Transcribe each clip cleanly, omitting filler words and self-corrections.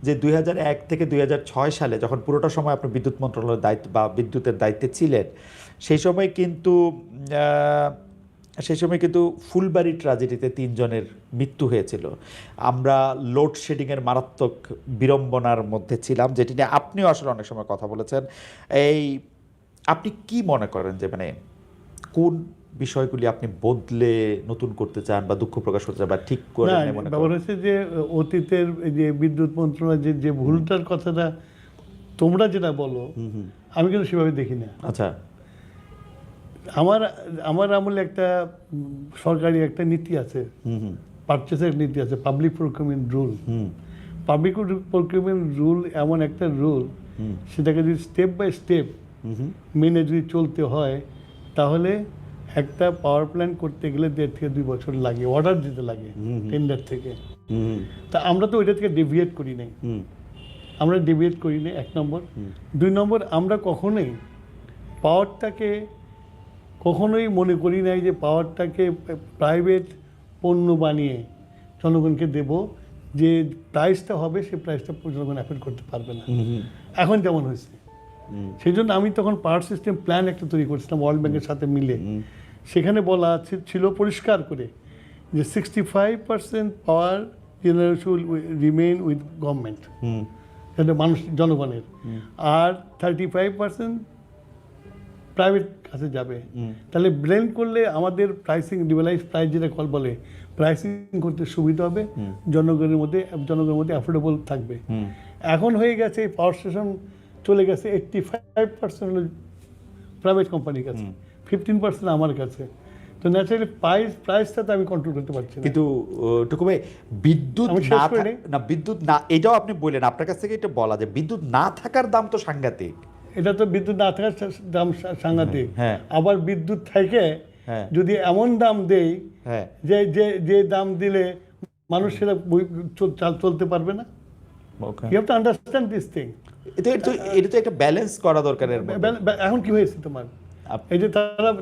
যে 2001 থেকে 2006 সালে যখন পুরোটা সময় আপনি বিদ্যুৎ মন্ত্রণালয়ের দায়িত্ব বা বিদ্যুতের দায়িত্বে ছিলেন, সেই সময় কিন্তু ফুলবাড়ি ট্র্যাজেডিতে 3 জনের মৃত্যু হয়েছিল। আমরা লোডশেডিংয়ের মারাত্মক বিড়ম্বনার মধ্যে ছিলাম, যেটি নিয়ে আপনিও আসলে অনেক সময় কথা বলেছেন। আপনি কি মনে করেন যে মানে কোন বিষয়গুলি আপনি বদলে নতুন করতে চান বা দুঃখ প্রকাশ করতে চান বা ঠিক করে ব্যাপার হচ্ছে যে অতীতের যে বিদ্যুৎ মন্ত্রণালয়ের যে ভুলটার কথাটা তোমরা যেটা বলো, আমি কিন্তু সেভাবে দেখি না। আচ্ছা, আমার আমলে একটা সরকারি একটা নীতি আছে, পারচেসের নীতি আছে, public procurement rule. Public procurement rule এমন একটা রুল, সেটাকে যদি স্টেপ বাই স্টেপ মেনে যদি চলতে হয়, তাহলে একটা পাওয়ার প্ল্যান্ট করতে গেলে 1.5 থেকে 2 বছর লাগে, অর্ডার দিতে লাগে টেন্ডার থেকে। তা আমরা তো ওইটা থেকে ডেভিয়েট করি নাই, আমরা ডেভিয়েট করি নাই, 1 নম্বর। 2 নম্বর, আমরা কখনোই পাওয়ারটাকে কখনোই মনে করি নাই যে পাওয়ারটাকে প্রাইভেট পণ্য বানিয়ে জনগণকে দেব, যে প্রাইসটা হবে সেই প্রাইসটা জনগণ অ্যাফোর্ড করতে পারবে না, এখন যেমন হয়েছে। সেই জন্য আমি তখন পাওয়ার সিস্টেম প্ল্যান একটা তৈরি করেছিলাম ওয়ার্ল্ড ব্যাংকের সাথে মিলে। সেখানে বলা ছিল পরিষ্কার করে যে 65% পাওয়ার জেনারেশন রিমেইন উইথ গভর্নমেন্ট, সেটা মানুষ জনগণের, আর 35% প্রাইভেট কাছে যাবে। তাহলে ব্লেন্ড করলে আমাদের প্রাইসিং, লিবারাইজ প্রাইস যেটা বলে, প্রাইসিং করতে সুবিধা হবে, জনগণের মধ্যে অ্যাফোর্ডেবল থাকবে। এখন হয়ে গেছে পাওয়ার স্টেশন চলে গেছে 85% প্রাইভেট কোম্পানির কাছে, 15% আমার কাছে। তো ন্যাচারালি প্রাইসটা তো আমি কন্ট্রোল করতে পারছি না। কিন্তু টুকু ভাই, বিদ্যুৎ না, এটাও আপনি বললেন, আপনার কাছ থেকে এটা বলা যে বিদ্যুৎ না থাকার দাম তো সাংঘাতিক। এটা তো বিদ্যুৎ না থাকার দাম সাংঘাতিক। আবার বিদ্যুৎ থেকে যদি এমন দাম দেই যে দাম দিলে মানুষ সেটা চলতে পারবে না। You have to understand this thing. এটা তো একটা ব্যালেন্স করা দরকার। এখন কি হয়েছে তোমার, এই যে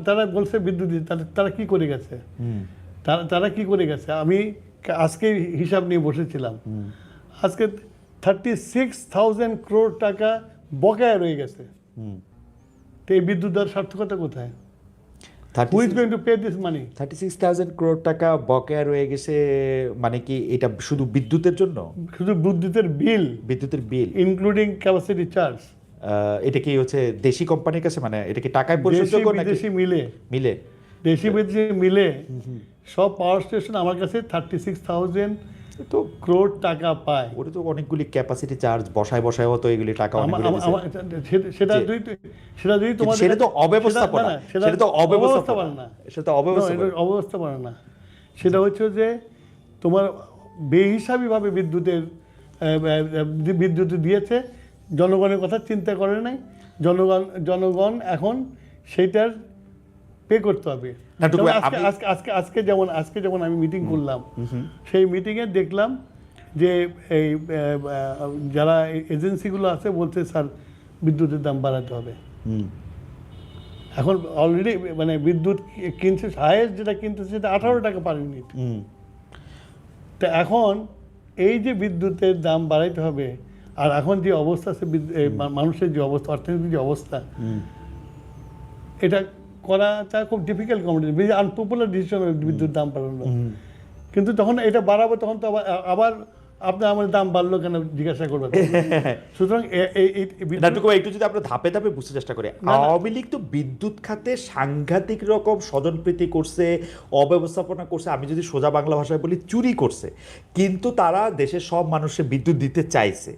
তারা বলছে বিদ্যুৎ, তারা কি করে গেছে, তারা কি করে গেছে? আমি আজকে হিসাব নিয়ে বসেছিলাম, আজকে 36,000 crore টাকা বকেয়া রয়ে গেছে। তো এই বিদ্যুৎ দেওয়ার সার্থকতা কোথায়? Who is going to pay this money? 36,000 crore টাকা বকেয়া রয়ে গেছে, মানে কি এটা শুধু বিদ্যুতের জন্য? শুধু বিদ্যুতের বিল ইনক্লুডিং ক্যাপাসিটি চার্জ। এটা কি হচ্ছে দেশি কোম্পানির কাছে, মানে এটা কি টাকায় পরিশোধযোগ্য নাকি দেশি মিলে দেশি বিদেশি মিলে সব পাওয়ার স্টেশন আমার কাছে 36,000 crore টাকা পায়। ওটা তো অনেকগুলি ক্যাপাসিটি চার্জ বসায় তো এগুলি টাকা সেটা যদি তোমাদের, সেটা তো অব্যবস্থাপনা, সেটা তো অব্যবস্থাপনা না। সেটা হচ্ছে যে তোমার বেহিসাবিভাবে বিদ্যুৎ দিয়েছে, জনগণের কথা চিন্তা করে নাই। জনগণ এখন সেইটার পে করতে হবে। আজকে যেমন আমি মিটিং করলাম, সেই মিটিংয়ে দেখলাম যে এই যারা এজেন্সিগুলো আছে বলছে স্যার বিদ্যুতের দাম বাড়াতে হবে। এখন অলরেডি মানে বিদ্যুৎ কিনছে, হায়েস্ট যেটা কিনতেছে সেটা 18 টাকা পার ইউনিট। তো এখন এই যে বিদ্যুতের দাম বাড়াইতে হবে, আর এখন যে অবস্থা আছে মানুষের যে অবস্থা, অর্থনীতির যে অবস্থা, এটা করাটা খুব ডিফিকাল্ট কম্পিটিশন, আনপপুলার ডিসিশন বিদ্যুৎ দাম বাড়ানো। কিন্তু যখন এটা বাড়াবো তখন তো আবার আপনার আমার দাম বাড়লো কেন জিজ্ঞাসা করবেন। সুতরাং একটু যদি আমরা ধাপে ধাপে বুঝতে চেষ্টা করি, আওয়ামী লীগ তো বিদ্যুৎ খাতে সাংঘাতিক রকম স্বজনপ্রীতি করছে, অব্যবস্থাপনা করছে, আমি যদি সোজা বাংলা ভাষায় বলি চুরি করছে, কিন্তু তারা দেশের সব মানুষের বিদ্যুৎ দিতে চাইছে।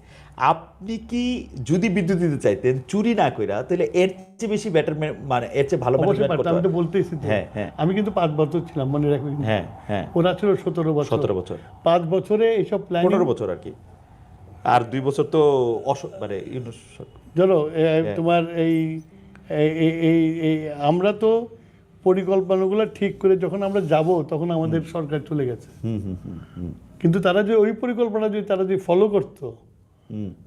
আপনি কি যদি বিদ্যুৎ দিতে চাইতেন চুরি না কইরা, তাহলে এর চেয়ে বেশি বেটার, মানে এর চেয়ে ভালো আমি তো বলতেইছি, আমি কিন্তু 5 বছর ছিলাম, মনে রাখবেন। ওরা ছিল 17 বছর। 5 বছরে এইসব প্ল্যান, 15 বছর আর কি, আর 2 বছর তো মানে চলো তোমার এই আমরা তো পরিকল্পনাগুলো ঠিক করে যখন আমরা যাব তখন আমাদের সরকার চলে গেছে। কিন্তু তারা যে ওই পরিকল্পনা যদি তারা যদি ফলো করতো,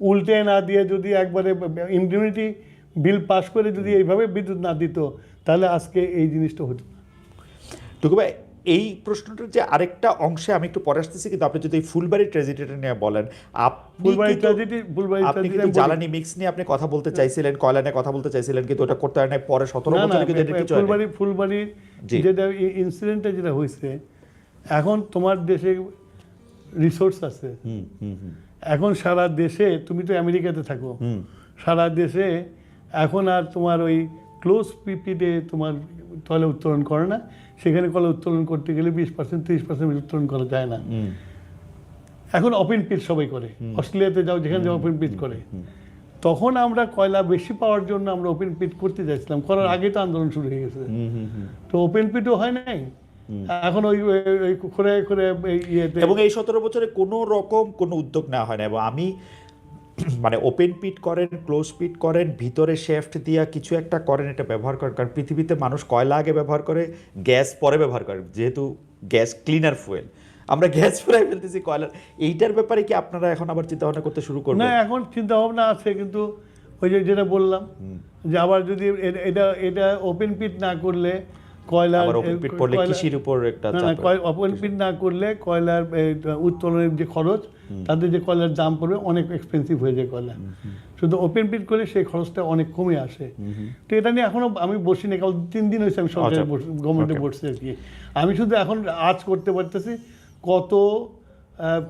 উল্টে না দিয়ে যদি একবারে ইমিউনিটি বিল পাস করে যদি এইভাবে বিদ্যুৎ না দিত, তাহলে আজকে এই জিনিসটা হতো না। টুকু ভাই, এই প্রশ্নটার যে আরেকটা অংশে আমি একটু পরে আসতেছি, কিন্তু আপনি যদি এই ফুলবাড়ি ট্র্যাজেডিটা নিয়ে বলেন, ফুলবাড়ি আপনি ট্র্যাজেডি কিন্তু জ্বালানি মিক্স নিয়ে আপনি কথা বলতে চাইছিলেন, কয়লা নিয়ে কথা বলতে চাইছিলেন, কিন্তু ওটা করতে হয় না, পরে 17 বছরে কিন্তু এটা কিছু হয় না। ফুলবাড়ি জি। যেটা ইনসিডেন্টটা যেটা হয়েছে, এখন তোমার দেশে রিসোর্স আছে, এখন সারা দেশে, তুমি তো আমেরিকাতে থাকো, সারা দেশে এখন আর তোমার ওই ক্লোজ পিপিতে তোমার কয়লা উত্তোলন করে না, সেখানে কয়লা উত্তোলন করতে গেলে 20% 30% উত্তোলন করা যায় না। এখন ওপেন পিট সবাই করে, অস্ট্রেলিয়াতে যাও, যেখানে যাও ওপেন পিট করে। তখন আমরা কয়লা বেশি পাওয়ার জন্য আমরা ওপেন পিট করতে চাইছিলাম, করার আগে তো আন্দোলন শুরু হয়ে গেছে, তো ওপেন পিটও হয় নাই। এখন ওই করে করে ইয়েতে, এবং এই 17 বছরে কোনো রকম কোনো উদ্যোগ নেওয়া হয় না। এবং আমি মানে ওপেন পিট করেন, ক্লোজ পিট করেন, ভিতরে শেফট দিয়া কিছু একটা করেন, এটা ব্যবহার করেন, কারণ পৃথিবীতে মানুষ কয়লা আগে ব্যবহার করে, গ্যাস পরে ব্যবহার করে, যেহেতু গ্যাস ক্লিনার ফুয়েল। আমরা গ্যাস ফুরাই ফেলতেছি কয়লার। এইটার ব্যাপারে কি আপনারা এখন আবার চিন্তা ভাবনা করতে শুরু করবেন? না, এখন চিন্তা ভাবনা আছে, কিন্তু ওই যে যেটা বললাম যে আবার যদি এটা ওপেন পিট না করলে কয়লার, ওপেন পিট করলে কৃষির উপর একটা ওপেন পিট না করলে কয়লার উত্তোলনের যে খরচ, তাদের যে কয়লার দাম পড়বে অনেক এক্সপেন্সিভ হয়ে যায় কয়লা। শুধু ওপেন পিট করলে সেই খরচটা অনেক কমে আসে। তো এটা নিয়ে এখনো আমি বসি না, কারণ 3 দিন হয়েছে আমি সরকারি গভর্নমেন্টে বসছি আর কি। আমি শুধু এখন আজ করতে পারতেছি কত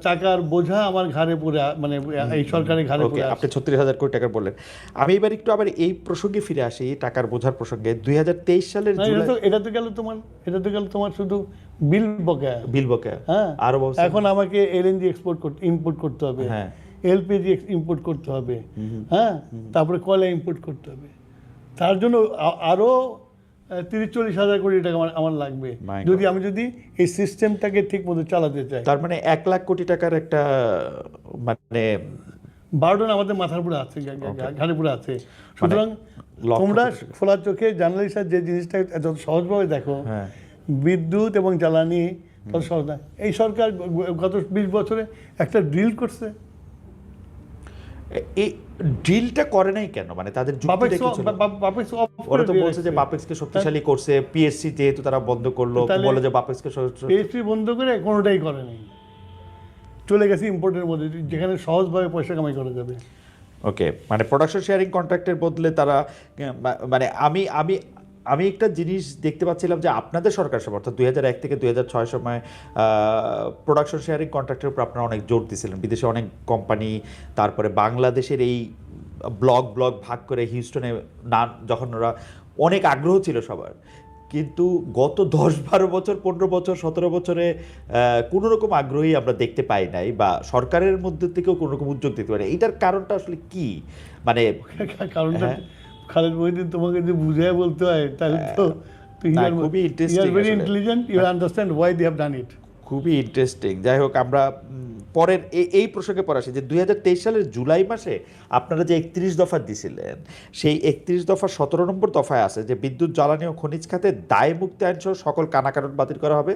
টাকার বোঝা আমার ঘাড়ে পড়ে, মানে এই সরকারের ঘাড়ে পড়ে। আপনি 36,000 কোটি টাকা বললেন। আমি এবার একটু আবার এই প্রসঙ্গে ফিরে আসি, টাকার বোঝার প্রসঙ্গে। 2023 সালের এটা তো গেল তোমার শুধু বিল বকেয়া। হ্যাঁ, এখন আমাকে এলএনজি ইম্পোর্ট করতে হবে, এলপিজি ইম্পোর্ট করতে হবে, হ্যাঁ, তারপরে কয়লা ইম্পোর্ট করতে হবে। তার জন্য আরো 30-40 হাজার কোটি টাকা আমার লাগবে, যদি এই সিস্টেমটাকে ঠিক মতো চালাতে চাই। তার মানে 1 লাখ কোটি টাকার একটা মানে বার্ডন আমাদের মাথার উপরে আছে, ঘাড়ের উপরে আছে। সুতরাং তোমরা খোলা চোখে জার্নালিস্টরা যে জিনিসটা এত সহজভাবে দেখো, বিদ্যুৎ এবং জ্বালানি তত সহজ না। এই সরকার গত 20 বছরে একটা ড্রিল করছে। এই ডিলটা করে নাই কেন? মানে তাদের যুক্তিটা কি ছিল? ওরা তো বলছে যে বাপেক্সকে শক্তিশালী করছে, পিএসসি যেহেতু তারা বন্ধ করলো, বলে যে বাপেক্সকে পিএসসি বন্ধ করে কোনোটাই করে নাই, চলে গেছে ইম্পোর্টের মধ্যে, যেখানে সহজভাবে পয়সা কামাই করা যাবে। ওকে, মানে প্রোডাকশন শেয়ারিং কন্ট্রাক্টের বদলে তারা, মানে আমি একটা জিনিস দেখতে পাচ্ছিলাম যে আপনাদের সরকার সময়, অর্থাৎ 2001 থেকে 2006 সময় প্রোডাকশন শেয়ারিং কন্ট্রাক্টের উপর আপনারা অনেক জোর দিয়েছিলেন। বিদেশে অনেক কোম্পানি, তারপরে বাংলাদেশের এই ব্লক ভাগ করে হিউস্টনে না, যখন ওরা অনেক আগ্রহ ছিল সবার, কিন্তু গত 10-12 বছর, 15 বছর, 17 বছরে কোনো রকম আগ্রহী আমরা দেখতে পাই নাই, বা সরকারের মধ্যে থেকেও কোনো রকম উদ্যোগ দেখতে পাই না। এটার কারণটা আসলে কি? মানে কারণটা খালেদ মহিউদ্দিন, তোমাকে যদি বুঝিয়ে বলতে হয় তাহলে তো খুবই interesting, very intelligent, you understand why they have done it. খুবই ইন্টারেস্টিং। যাই হোক, আমরা পরের এই প্রসঙ্গে পরে আসি যে 2023 সালের জুলাই মাসে আপনারা যে 31 দফা দিছিলেন, সেই 31 দফা 17 নম্বর দফায় আছে যে বিদ্যুৎ, জ্বালানি ও খনিজ খাতে দায় মুক্তি আইনসহ সকল কানাকানুন বাতিল করা হবে,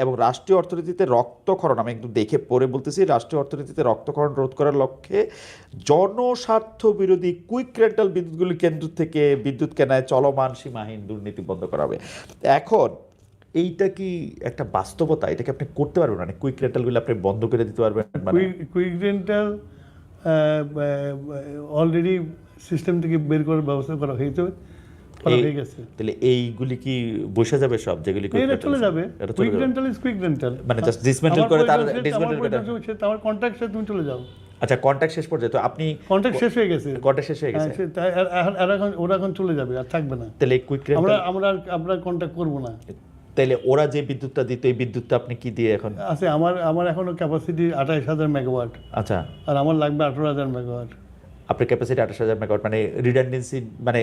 এবং রাষ্ট্রীয় অর্থনীতিতে রক্তক্ষরণ, আমি একটু দেখে পড়ে বলতেছি, রাষ্ট্রীয় অর্থনীতিতে রক্তক্ষরণ রোধ করার লক্ষ্যে জনস্বার্থ বিরোধী কুইক রেন্টাল বিদ্যুৎগুলি কেন্দ্র থেকে বিদ্যুৎ কেনায় চলমান সীমাহীন দুর্নীতি বন্ধ করা হবে। এখন এইটা কি একটা বাস্তবতা? এটাকে আপনি করতে পারবেন, মানে কুইক রেন্টালগুলো আপনি বন্ধ করে দিতে পারবেন? কুইক রেন্টাল অলরেডি সিস্টেম থেকে বের করার ব্যবস্থা করা হয়ে গেছে। তাহলে এইগুলি কি বসে যাবে সব, যেগুলি চলে যাবে? Quick rental is quick rental, মানে জাস্ট ডিসমেন্টেল করে তার ডিসমেন্টেল করে তোমার কন্ট্রাক্ট শেষ, তুমি চলে যাও। আচ্ছা, কন্ট্রাক্ট শেষ পর্যন্ত আপনি কন্ট্রাক্ট শেষ হয়ে গেছে, ওরা এখন চলে যাবে, আর থাকবে না। তাহলে কুইক রেন্টাল আমরা কন্ট্রাক্ট করব না। তাহলে ওরা যে বিদ্যুৎটা দিত, এই বিদ্যুৎটা আপনি কি দিয়ে এখন আছে? আমার এখনো ক্যাপাসিটি 28,000 মেগাওয়াট। আচ্ছা, আর আমার লাগবে 18,000 মেগাওয়াট। আপনার ক্যাপাসিটি 28,000 মেগাওয়াট, মানে রিডান্ডেন্সি, মানে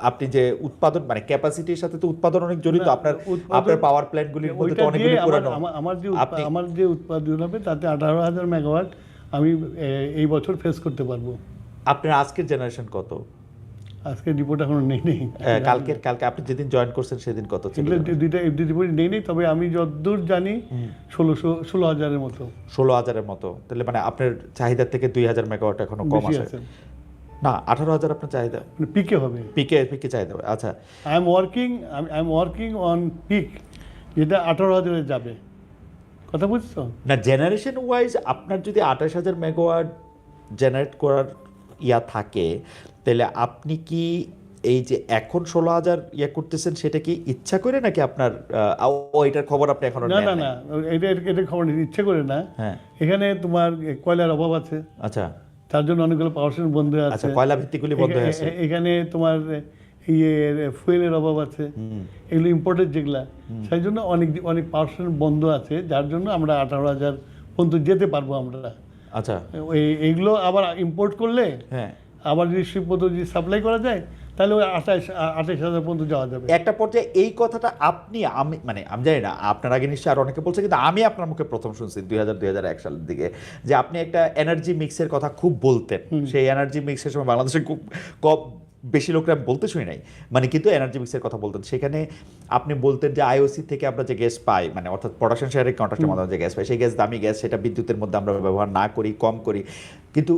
আপনি যে উৎপাদন, মানে ক্যাপাসিটির সাথে তো উৎপাদন অনেক জড়িত। আপনার পাওয়ার প্ল্যান্টগুলির মধ্যে তো অনেকগুলি পুরানো। আমার যে উৎপাদন হবে তাতে 18,000 মেগাওয়াট আমি এই বছর ফেস করতে পারবো। আপনার আজকের জেনারেশন কত? আজকে রিপোর্ট এখনো নেই। কালকে আপনি যেদিন জয়েন করছেন সেদিন কত ছিল? দুইটা রিপোর্ট নেই, তবে আমি যতদূর জানি 16,000-এর মতো। 16,000-এর মতো। তাহলে মানে আপনার চাহিদার থেকে 2,000 মেগাওয়াট এখনো কম আছে না? 18,000 আপনার চাহিদা পিকে হবে, পিকে চাহিদা হবে। আচ্ছা, I am working on peak, যেটা 18,000-এ যাবে। কথা বুঝছো? না, জেনারেশন ওয়াইজ আপনার যদি 28,000 মেগাওয়াট জেনারেট করার থাকে, তাহলে আপনি কি এই যে এখন 16,000 করতেছেন সেটা কি ইচ্ছা করে, নাকি আপনার এটার খবর আপনি এখনো না নেন না নাই? না, এটা খবর নিতে ইচ্ছে করে না। হ্যাঁ, এখানে তোমার কয়লার অভাব আছে, আচ্ছা তার জন্য অনেকগুলো পাওয়ার স্টেশন বন্ধ হয়ে আচ্ছা, আছে। কয়লা ভিত্তিকগুলি বন্ধ হয়ে আছে। এখানে তোমার ফুয়েলের অভাব আছে, এগুলো ইম্পোর্টেড যেগুলা, সেই জন্য অনেক অনেক পাওয়ার স্টেশন বন্ধ আছে, যার জন্য আমরা 18,000 পর্যন্ত যেতে পারবো আমরা। আচ্ছা, এইগুলো আবার ইম্পোর্ট করলে হ্যাঁ, আবার যদি শিল্পপদ্ধতি যদি সাপ্লাই করা যায়, তাহলে ওই 28,000 পর্যন্ত যাওয়া যাবে। একটা পর্যায়ে এই কথাটা আমি জানি না, আপনার আগে নিশ্চয়ই আর অনেকে বলছে, কিন্তু আমি আপনার মুখে প্রথম শুনছি 2000-2001 সালের দিকে, যে আপনি একটা এনার্জি মিক্সের কথা খুব বলতেন। সেই এনার্জি মিক্সের সময় বাংলাদেশে খুব কম বেশি লোকরা বলতে শুনি নাই, কিন্তু এনার্জি মিক্সের কথা বলতেন। সেখানে আপনি বলতেন যে আইওসি থেকে আমরা যে গ্যাস পাই, অর্থাৎ প্রোডাকশন শেয়ারের কন্ট্রাক্টের মাধ্যমে যে গ্যাস পাই, সেই গ্যাস দামি গ্যাস, সেটা বিদ্যুতের মধ্যে আমরা ব্যবহার না করি, কম করি। কিন্তু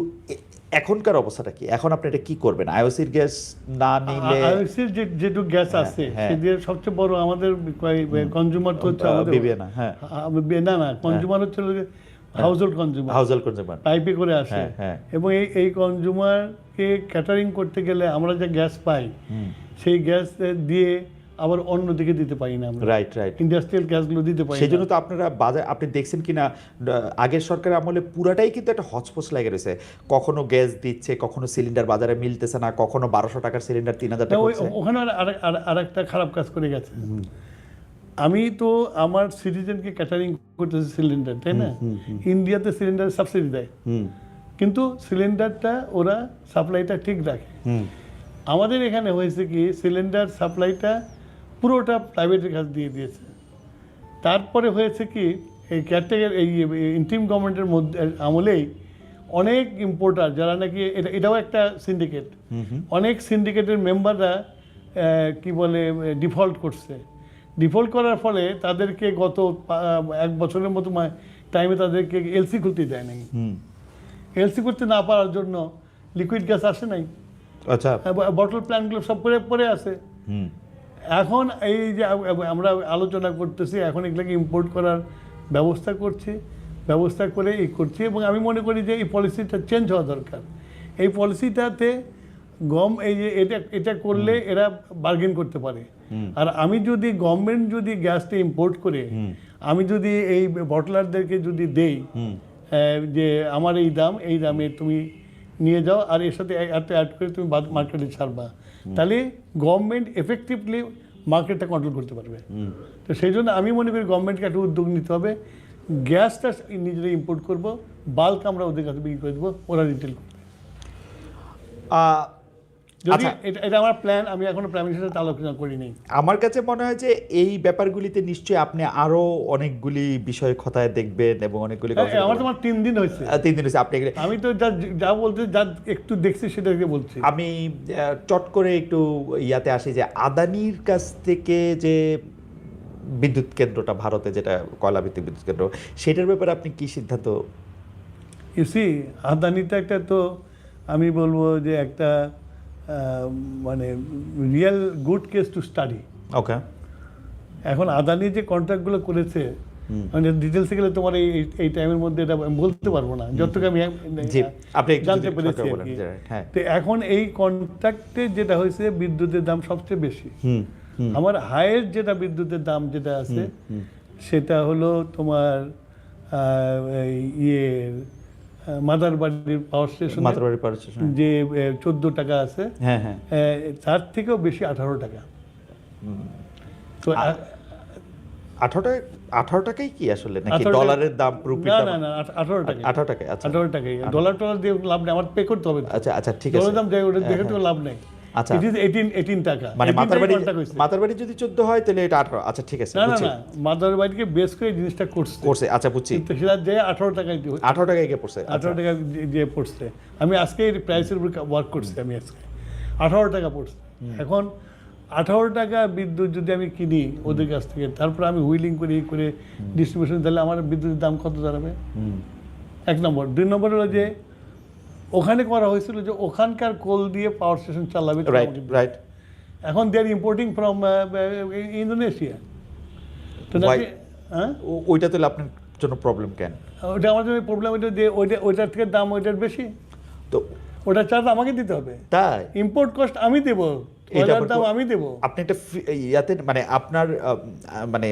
এখনকার অবস্থাটা কি? এখন আপনি এটা কি করবেন? আইওসির গ্যাস না নিলে আইওসির যেটুকু গ্যাস আছে, সেদিকে সবচেয়ে বড় আমাদের কনজিউমার তো হচ্ছে আমাদের বিবিএনা। হ্যাঁ, না কনজিউমার হচ্ছে হাউসহোল্ড কনজিউমার, পাইপে করে আসে। এবং এই কনজিউমারকে ক্যাটারিং করতে গেলে আমরা যে গ্যাস পাই, সেই গ্যাস দিয়ে আবার অন্যদিকে দিতে পারি না আমরা। রাইট রাইট, ইন্ডাস্ট্রিয়াল গ্যাসগুলো দিতে পারি। সেই জন্য তো আপনারা আপনি দেখছেন কিনা, আগের সরকারের আমলে পুরাটাই কিন্তু একটা হচপচ লাগে রয়েছে। কখনো গ্যাস দিচ্ছে, কখনো সিলিন্ডার বাজারে মিলতেছে না, কখনো 1200 টাকার সিলিন্ডার 3000 টাকা হচ্ছে। ওখানে আরেকটা খারাপ কাজ করে গেছে। আমি তো আমার সিটিজেনকে ক্যাটারিং করতেছি সিলিন্ডার, তাই না? ইন্ডিয়াতে সিলিন্ডার সাবসিডি দেয়, কিন্তু সিলিন্ডারটা ওরা সাপ্লাইটা ঠিক রাখে। আমাদের এখানে হয়েছে কি, সিলিন্ডার সাপ্লাইটা পুরোটা প্রাইভেটের কাছে দিয়ে দিয়েছে। তারপরে হয়েছে কি, এই কেয়ারটেকার এই ইন্টিম গভর্নমেন্টের মধ্যে আমলেই অনেক ইম্পোর্টার, যারা নাকি এটাও একটা সিন্ডিকেট, অনেক সিন্ডিকেটের মেম্বাররা কি বলে ডিফল্ট করছে। ডিফল্ট করার ফলে তাদেরকে গত 1 বছরের মতো টাইমে তাদেরকে এলসি খুলতে দেয় নাই। এলসি করতে না পারার জন্য লিকুইড গ্যাস আসে নাই। আচ্ছা, বটল প্ল্যান্টগুলো সব পরে আছে। এখন এই যে আমরা আলোচনা করতেছি, এখন এগুলোকে ইম্পোর্ট করার ব্যবস্থা করে করছি। এবং আমি মনে করি যে এই পলিসিটা চেঞ্জ হওয়া দরকার। এই পলিসিটাতে এই যে এটা করলে এরা বার্গেন করতে পারে। আর আমি যদি গভর্নমেন্ট যদি গ্যাসটা ইম্পোর্ট করে, আমি যদি এই বটলারদেরকে যদি দেই যে আমার এই দামে তুমি নিয়ে যাও, আর এর সাথে অ্যাড করে তুমি মার্কেটে ছাড়বা, তাহলে গভর্নমেন্ট এফেক্টিভলি মার্কেটটা কন্ট্রোল করতে পারবে। তো সেই জন্য আমি মনে করি গভর্নমেন্টকে একটা উদ্যোগ নিতে হবে, গ্যাসটা নিজেরা ইম্পোর্ট করব, বাল্ক আমরা ওদের কাছে বিক্রি করে দেবো, ওরা রিটেল করবে। যদি এটা আমার প্ল্যান, আমি এখনো প্রাইম মিনিস্টারের সাথে আলোচনা করি নাই। আমার কাছে মনে হয় যে এই ব্যাপারগুলিতে নিশ্চয়ই আপনি আরো অনেকগুলি বিষয় খতায় দেখবেন এবং অনেকগুলি আমার তোমার 3 দিন হয়েছে। 3 দিন হয়েছে আপনি। আমি তো যা বলতে যা একটু দেখছি সেটাকে বলছি। আমি চট করে একটু ইয়াতে আসি যে আদানির কাছ থেকে যে বিদ্যুৎ কেন্দ্রটা, ভারতে যেটা কয়লা ভিত্তিক বিদ্যুৎ কেন্দ্র, সেটার ব্যাপারে আপনি কি সিদ্ধান্ত? ইসি আদানিটা একটা, তো আমি বলবো যে একটা মানে real good case to study. Okay, এখন আদানি যে কন্ট্রাক্টগুলো করেছে, মানে ডিটেলসে গেলে তোমার এই টাইমের মধ্যে এটা বলতে পারবো না, যতটুকু আমি জানতে পেরেছি। তো এখন এই কন্ট্রাক্টে যেটা হয়েছে, বিদ্যুতের দাম সবচেয়ে বেশি। আমার হায়েস্ট যেটা বিদ্যুতের দাম যেটা আছে, সেটা হলো তোমার মাদারবাড়ির পাওয়ার স্টেশন, যে 14 টাকা আছে, তার থেকেও বেশি 18 টাকা। তো 18 টাকাই কি আসলে, নাকি ডলারের দাম? না 18 টাকা। 18 টাকা, আচ্ছা, 18 টাকাই। ডলার দিয়ে লাভ নেই, আমার পে করতে হবে। আচ্ছা ঠিক আছে, ডলার দাম যাই ওটা দেখে তো লাভ নেই। আচ্ছা, ইট ইজ 18 টাকা। মানে মাতারবাড়ি যদি 14 হয় তাহলে এটা 18। আচ্ছা ঠিক আছে, না মাতারবাড়িকে বেস করে জিনিসটা করছে। আচ্ছা বুঝছি, সেটা যে 18 টাকায় 18 টাকায় গিয়ে পড়ছে। 18 টাকা যে পড়ছে। আমি আজকে এই প্রাইসের উপর ওয়ার্ক করছি, আমি আজকে 18 টাকা পড়ছে। এখন 18 টাকা বিদ্যুৎ যদি আমি কিনি ওদের কাছ থেকে, তারপর আমি হুইলিং করে ডিস্ট্রিবিউশন, তাহলে আমার বিদ্যুতের দাম কত দাঁড়াবে? 1 নম্বর। 2 নম্বর হলো যে ওখানে করা হয়েছিল যে ওখানকার কোল দিয়ে পাওয়ার স্টেশন চালাবে। রাইট। এখন দে আর ইম্পোর্টিং ফ্রম ইন্দোনেশিয়া। তো নাকি হ্যাঁ ওইটা তাহলে আপনার জন্য প্রবলেম কেন? ওটা আমার জন্য প্রবলেম, ওইটা যে ওইটার থেকে দাম ওইটার বেশি, তো ওটার চার্জ আমাকে দিতে হবে, তাই ইম্পোর্ট কস্ট আমি দেবো, এটা ওইটার দাম আমি দেবো। আপনি একটা ইয়াতে মানে আপনার মানে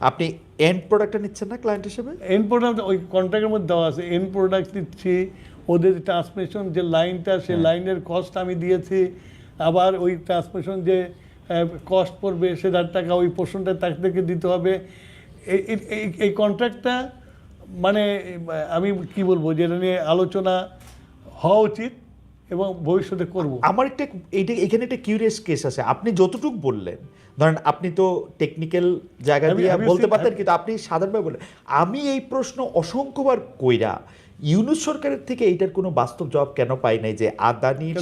আপনি এন্ড প্রোডাক্টটা নিচ্ছেন না ক্লায়েন্ট হিসেবে? এন্ড প্রোডাক্ট ওই কন্ট্রাক্টের মধ্যে দেওয়া আছে, এন্ড প্রোডাক্ট দিচ্ছি, ওদের ট্রান্সমিশন যে লাইনটা সেই লাইনের কস্ট আমি দিয়েছি, আবার ওই ট্রান্সমিশন যে কস্ট পড়বে সেটার টাকা ওই পোর্শনটা তার থেকে দিতে হবে। এই কন্ট্রাক্টটা মানে আমি কি বলবো, যেটা নিয়ে আলোচনা হওয়া উচিত এবং ভবিষ্যতে করব। আমার একটা এখানে একটা কিউরিয়াস কেস আছে। আপনি যতটুকু বললেন, ধরেন আপনি তো টেকনিক্যাল জায়গা দিয়ে বলতে পারতেন, কিন্তু আপনি সাধারণভাবে বললেন। আমি এই প্রশ্ন অসংখ্যবার কইরা ইউনূস সরকারের থেকে এইটার কোনো বাস্তব জবাব কেন পাই নাই যে আদানির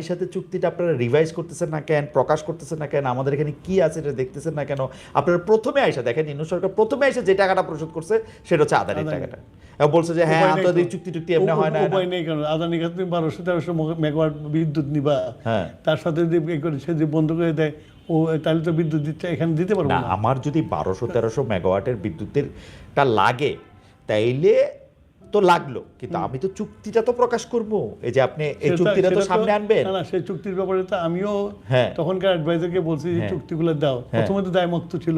সাথে চুক্তিটা আপনারা রিভাইজ করতেছেন না কেন, প্রকাশ করতেছেন না কেন, আমাদের এখানে কি আছে এটা দেখতেছেন না কেন? আপনারা প্রথমে আইসা দেখেন, ইউনূস সরকার প্রথমে আইসা যে টাকাটা পরিশোধ করছে সেটা হচ্ছে আদানির টাকাটা, বলছে যে হ্যাঁ আন্তর্জাতিক চুক্তি এমনি হয় না। উপায় নেই, কারণ আদানির কাছে তুমি 1200-1300 মেগাওয়াট বিদ্যুৎ নিবা, তার সাথে যদি সে যে বন্ধ করে দেয়, ও তাহলে তো বিদ্যুৎ দিচ্ছে এখানে দিতে পারবো না। আমার যদি 1200-1300 মেগাওয়াটের বিদ্যুতেরটা লাগে তাইলে তো লাগলো, কিন্তু আমি তো চুক্তিটা তো প্রকাশ করবো। এই যে আপনি এই চুক্তিটা তো সামনে আনবেন না, সেই চুক্তির ব্যাপারে তো আমিও তখনকার অ্যাডভাইজারকে বলছি যে চুক্তিগুলো দাও। প্রথমে তো দায়মুক্ত ছিল,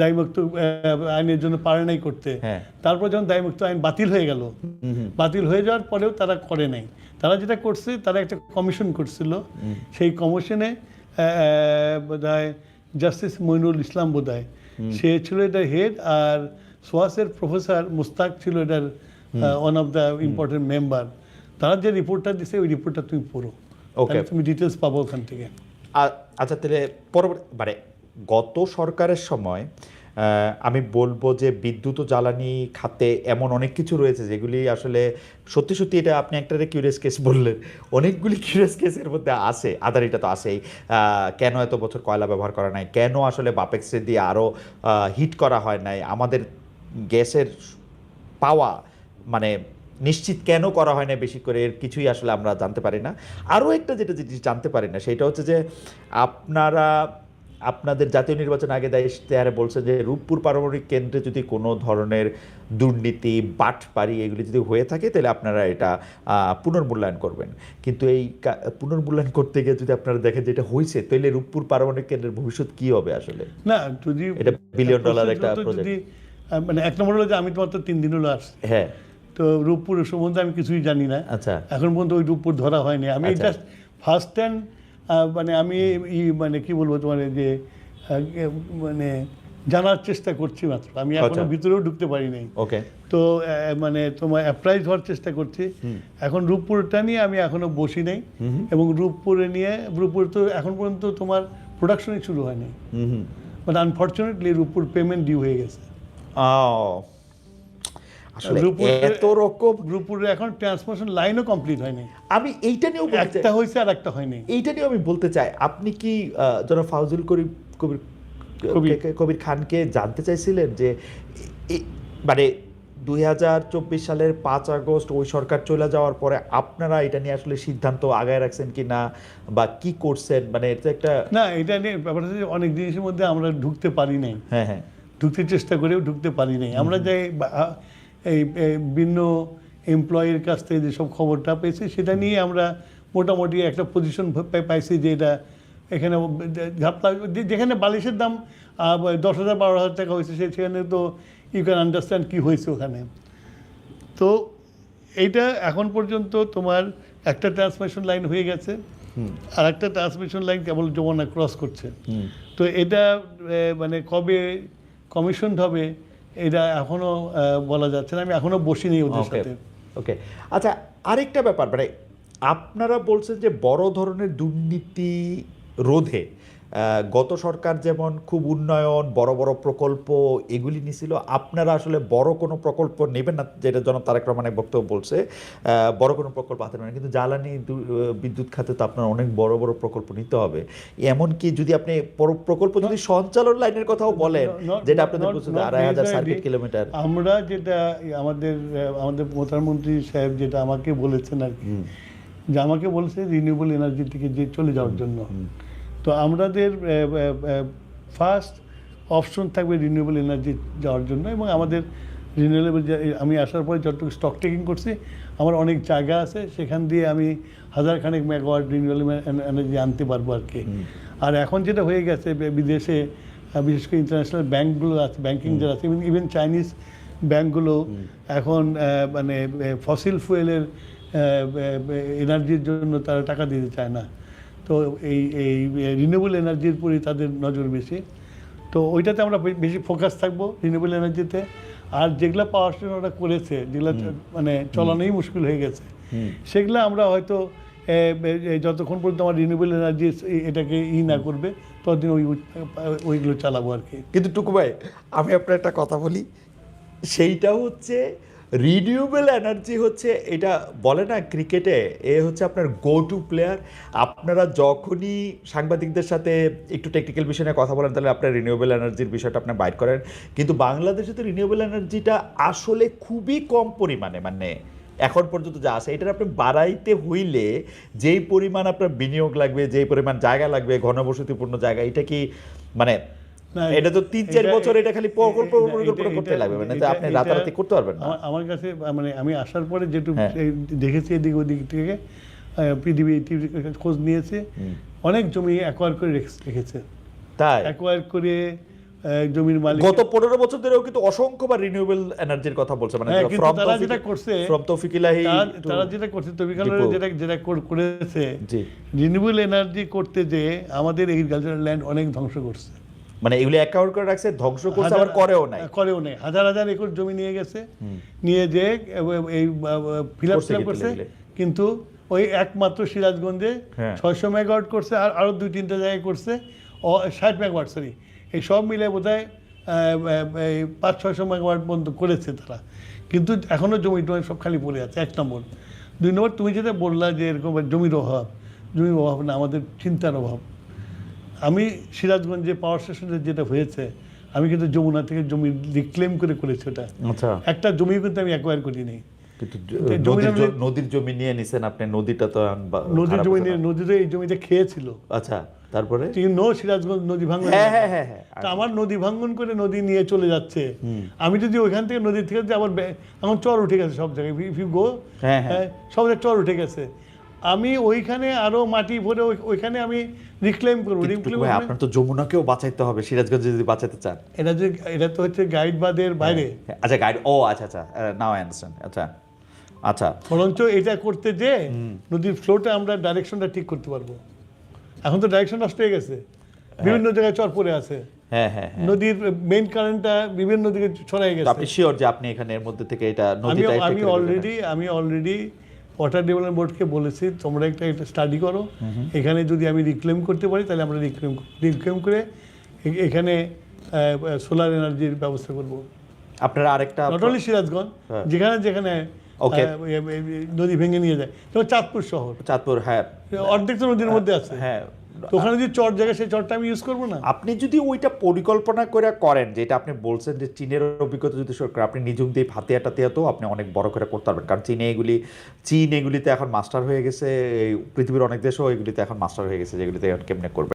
দায়মুক্ত আইনের জন্য পারে নাই করতে। তারপর যখন দায়মুক্ত আইন বাতিল হয়ে গেল, বাতিল হয়ে যাওয়ার পরেও তারা করে নাই। তারা যেটা করছে, তারা একটা কমিশন করছিল, সেই কমিশনে বোধহয় জাস্টিস মইনুল ইসলাম বোধহয় সে ছিল এটার হেড, আর সোয়াসের প্রফেসর মুস্তাক ছিল এটার one of the important member. তারা যে রিপোর্টটা দিছে ওই রিপোর্টটা তুমি পড়ো, তুমি ডিটেলস পাবো ওখান থেকে। আচ্ছা, তাহলে পরবর্তী মানে গত সরকারের সময় আমি বলবো যে বিদ্যুৎ ও জ্বালানি খাতে এমন অনেক কিছু রয়েছে যেগুলি আসলে সত্যি সত্যি, এটা আপনি একটা কিউরিয়াস কেস বললেন, অনেকগুলি কিউরিয়াস কেসের মধ্যে আছে। আদানিটা তো আছেই, কেন এত বছর কয়লা ব্যবহার করা নাই, কেন আসলে বাপেক্সে দিয়ে আরও হিট করা হয় নাই, আমাদের গ্যাসের পাওয়া মানে নিশ্চিত কেন করা হয় না বেশি করে, এর কিছুই আসলে আমরা জানতে পারি না। আরও একটা যেটা জিনিস জানতে পারি না সেটা হচ্ছে যে আপনারা আপনাদের জাতীয় নির্বাচন আগে ইশতেহারে বলছেন যে রূপপুর পারমাণবিক কেন্দ্রে যদি কোনো ধরনের দুর্নীতি, বাটপারি এগুলি যদি হয়ে থাকে তাহলে আপনারা এটা পুনর্মূল্যায়ন করবেন। কিন্তু এই পুনর্মূল্যায়ন করতে গিয়ে যদি আপনারা দেখেন যে এটা হয়েছে, তাহলে রূপপুর পারমাণবিক কেন্দ্রের ভবিষ্যৎ কি হবে আসলে? না, যদি এটা $1 বিলিয়ন একটা প্রজেক্ট। মানে এক নম্বর হলো যে আমি তোমার তো 3 দিন হলো আসছি, হ্যাঁ, তো রূপপুরের সম্বন্ধে আমি কিছুই জানি না। আচ্ছা, এখন পর্যন্ত ওই রূপপুর ধরা হয়নি। আমি জাস্ট ফার্স্ট হ্যান্ড মানে আমি মানে কি বলবো তোমার যে মানে জানার চেষ্টা করছি মাত্র, আমি এখনো ভিতরেও ঢুকতে পারি নাই। ওকে, তো মানে তোমার অ্যাপ্রাইজ হওয়ার চেষ্টা করছি। এখন রূপপুরটা নিয়ে আমি এখনো বসি নাই, এবং রূপপুর তো এখন পর্যন্ত তোমার প্রোডাকশনই শুরু হয়নি। But unfortunately Rooppur payment due হয়ে গেছে। রূপপুরে এখন ট্রান্সমিশন লাইনও কমপ্লিট হয়নি। আমি এইটা নিয়েও একটা হয়েছে আর একটা হয়নি, এইটা নিয়েও আমি বলতে চাই, আপনি কি যারা ফাউজুল কবির খানকে জানতে চাইছিলেন যে মানে 2024 সালের 5 আগস্ট ওই সরকার চলে যাওয়ার পরে আপনারা এটা নিয়ে আসলে সিদ্ধান্ত আগায় রাখছেন কি না, বা কি করছেন? মানে এটা একটা না, এটা নিয়ে ব্যাপারটা হচ্ছে অনেক জিনিসের মধ্যে আমরা ঢুকতে পারি নাই। হ্যাঁ, ঢুকতে চেষ্টা করেও ঢুকতে পারি নাই। আমরা যাই এই ভিন্ন এমপ্লয়ির কাছ থেকে যেসব খবরটা পেয়েছি সেটা নিয়ে আমরা মোটামুটি একটা পজিশন পাইছি যে এটা এখানে যেখানে বালিশের দাম 10,000-12,000 টাকা হয়েছে, সেখানে তো ইউ ক্যান আন্ডারস্ট্যান্ড কী হয়েছে ওখানে। তো এইটা এখন পর্যন্ত তোমার একটা ট্রান্সমিশন লাইন হয়ে গেছে, আর একটা ট্রান্সমিশন লাইন কেবল যমুনা ক্রস করছে। তো এটা মানে কবে কমিশন হবে এটা এখনো বলা যাচ্ছে না, আমি এখনো বসিনি ওদের সাথে। ওকে, আচ্ছা, আরেকটা ব্যাপার, মানে আপনারা বলছেন যে বড় ধরনের দুর্নীতি রোধে গত সরকার যেমন খুব উন্নয়ন, বড় বড় প্রকল্প এগুলি নিছিল, আপনারা আসলে বড় কোনো প্রকল্প নেবেন না, যেটা জনাব তারেক রহমানের বক্তব্য বলছে, বড় কোনো প্রকল্প হাতে নেবেন। কিন্তু জ্বালানি বিদ্যুৎ খাতে তো আপনার অনেক বড় বড় প্রকল্প নিতে হবে। এমনকি যদি আপনি প্রকল্প যদি সঞ্চালন লাইনের কথাও বলেন, যেটা আপনাদের বলছেন 2,500 সার্কিট কিলোমিটার, আমরা যেটা আমাদের প্রধানমন্ত্রী সাহেব যেটা আমাকে বলেছেন আর কি, যে আমাকে বলেছে রিনিউয়েবল এনার্জি থেকে যে চলে যাওয়ার জন্য। তো আমাদের ফার্স্ট অপশন থাকবে রিনিউয়েবল এনার্জি যাওয়ার জন্য। এবং আমাদের রিনিউয়েবল, আমি আসার পরে যতটুকু স্টক টেকিং করছি, আমার অনেক জায়গা আছে, সেখান দিয়ে আমি 1000 খানেক মেগাওয়াট রিনিউয়েবল এনার্জি আনতে পারবো আর কি। আর এখন যেটা হয়ে গেছে বিদেশে, বিশেষ করে ইন্টারন্যাশনাল ব্যাঙ্কগুলো আছে, ব্যাংকিং যারা আছে, ইভেন চাইনিজ ব্যাঙ্কগুলো এখন মানে ফসিল ফুয়েলের এনার্জির জন্য তারা টাকা দিতে চায় না। তো এই রিনিউয়েবল এনার্জির উপরই তাদের নজর বেশি। তো ওইটাতে আমরা বেশি ফোকাস থাকবো, রিনিউয়েবল এনার্জিতে। আর যেগুলো পাওয়ার স্টেশন ওরা করেছে, যেগুলো মানে চলানোই মুশকিল হয়ে গেছে, সেগুলো আমরা হয়তো যতক্ষণ পর্যন্ত আমার রিনিউয়েবল এনার্জি এটাকে না করবে, ততদিন ওইগুলো চালাবো আর কি। কিন্তু টুকু ভাই, আমি আপনার একটা কথা বলি, সেইটা হচ্ছে রিনিউয়েবল এনার্জি হচ্ছে, এটা বলে না ক্রিকেটে, এ হচ্ছে আপনার গো টু প্লেয়ার। আপনারা যখনই সাংবাদিকদের সাথে একটু টেকনিক্যাল বিষয় নিয়ে কথা বলেন, তাহলে আপনার রিনিউয়েবল এনার্জির বিষয়টা আপনি বাইট করেন। কিন্তু বাংলাদেশে তো রিনিউয়েবল এনার্জিটা আসলে খুবই কম পরিমাণে, মানে এখন পর্যন্ত যা আছে, এটা আপনি বাড়াইতে হইলে যেই পরিমাণ আপনার বিনিয়োগ লাগবে, যেই পরিমাণ জায়গা লাগবে, ঘনবসতিপূর্ণ জায়গা, এটা কি মানে এটা তো 3-4 বছর এটা খালি পরিকল্পনা করতে লাগবে, মানে তো আপনি রাতারাতি করতে পারবেন না। আমার কাছে মানে আমি আসার পরে যেটুকু দেখেছি এদিক ওদিক থেকে, পিডিবি খোঁজ নিয়েছে, অনেক জমি অ্যাকোয়ার করে রেখেছে। তাই অ্যাকোয়ার করে জমির মালিক গত 15 বছর ধরেও কিন্তু অসংখ্যবার রিনিউয়েবল এনার্জির কথা বলছে, মানে তারা যেটা করছে, তারা যেটা করছে যেটা করেছে, রিনিউয়েবল এনার্জি করতে যে আমাদের এগ্রিকালচারাল ল্যান্ড অনেক ধ্বংস করছে। মানে এগুলো অ্যাকাউন্ট করে রাখছে, ধ্বংস করছে, আবার করেও নাই। হাজার হাজার একর জমি নিয়ে গেছে, নিয়ে যে এই ফিল আপ করছে। কিন্তু ওই একমাত্র সিরাজগঞ্জে 600 মেগাওয়াট করছে, আর আরো 2-3টা জায়গায় করছে 60 মেগাওয়াট, সরি, এই সব মিলে বোধহয় 500-600 মেগাওয়াট পর্যন্ত করেছে তারা। কিন্তু এখনো জমি টমি সব খালি পড়ে আছে, 1 নম্বর। 2 নম্বর, তুমি যেটা বললা যে এরকম জমির অভাব না, আমাদের চিন্তার অভাব। আমি সিরাজগঞ্জে পাওয়ার স্টেশনে যেটা হয়েছে, আমি কিন্তু যমুনা থেকে জমি রিক্লেম করে করেছি ওটা। আচ্ছা, একটা জমি কিন্তু আমি অ্যাকোয়ার করিনি। কিন্তু নদীর জমি নিয়ে নিছেন আপনি, নদীটা তো নদীর জমি নিয়ে, নদীতে এই জমিতে খেয়েছিল। আচ্ছা, তারপরে সিরাজগঞ্জ নদী ভাঙন, আমার নদী ভাঙন করে নদী নিয়ে চলে যাচ্ছে। আমি যদি ওইখান থেকে নদী থেকে আবার এখন চর উঠে গেছে সব জায়গায়, সব জায়গায় চর উঠে গেছে। আমি ওইখানে আরো মাটি ভরে ওইখানে আমি রিক্লেম করবো। আপনার তো যমুনাকেও বাঁচাইতে হবে সিরাজগঞ্জ যদি বাঁচাতে চান। এটা তো হচ্ছে গাইড বাদের বাইরে। আচ্ছা, গাইড, ও আচ্ছা, নাও আই আন্ডারস্ট্যান্ড। আচ্ছা, বরঞ্চ এটা করতে যে নদীর ফ্লোটা আমরা ডাইরেকশনটা ঠিক করতে পারবো। এখন তো ডাইরেকশন নষ্ট হয়ে গেছে, বিভিন্ন জায়গায় চর পড়ে আছে। নদীর মেইন কারেন্টটা বিভিন্ন দিকে ছড়াই গেছে। আপনি শিওর যে আপনি এখানে এর মধ্যে থেকে এটা নদীটা আমি অলরেডি ওয়াটার ডেভেলপমেন্ট বোর্ডকে বলেছি, তোমরা একটা স্টাডি করো, এখানে যদি আমি রিক্লেম করতে পারি তাহলে আমরা রিক্লেম করে এখানে সোলার এনার্জির ব্যবস্থা করব। আপনারা আরেকটা, নট অনলি সিরাজগঞ্জ, যেখানে নদী ভেঙে নিয়ে যায়, যেমন চাঁদপুর শহর, অর্ধেক তো নদীর মধ্যে আছে। তো ওখানে যদি চর জায়গা, সেই চরটা আমি ইউজ করবো না। আপনি যদি ওইটা পরিকল্পনা করে করেন, যেটা আপনি বলছেন যে চীনের অভিজ্ঞতা যদি সরকার, আপনি নিজুম দিয়ে হাতিয়া টাতিয়াতেও আপনি অনেক বড় করে করতে পারবেন। কারণ চীন এগুলিতে এখন মাস্টার হয়ে গেছে, পৃথিবীর অনেক দেশও এগুলিতে এখন মাস্টার হয়ে গেছে, যেগুলিতে এখন কেমনে করবে।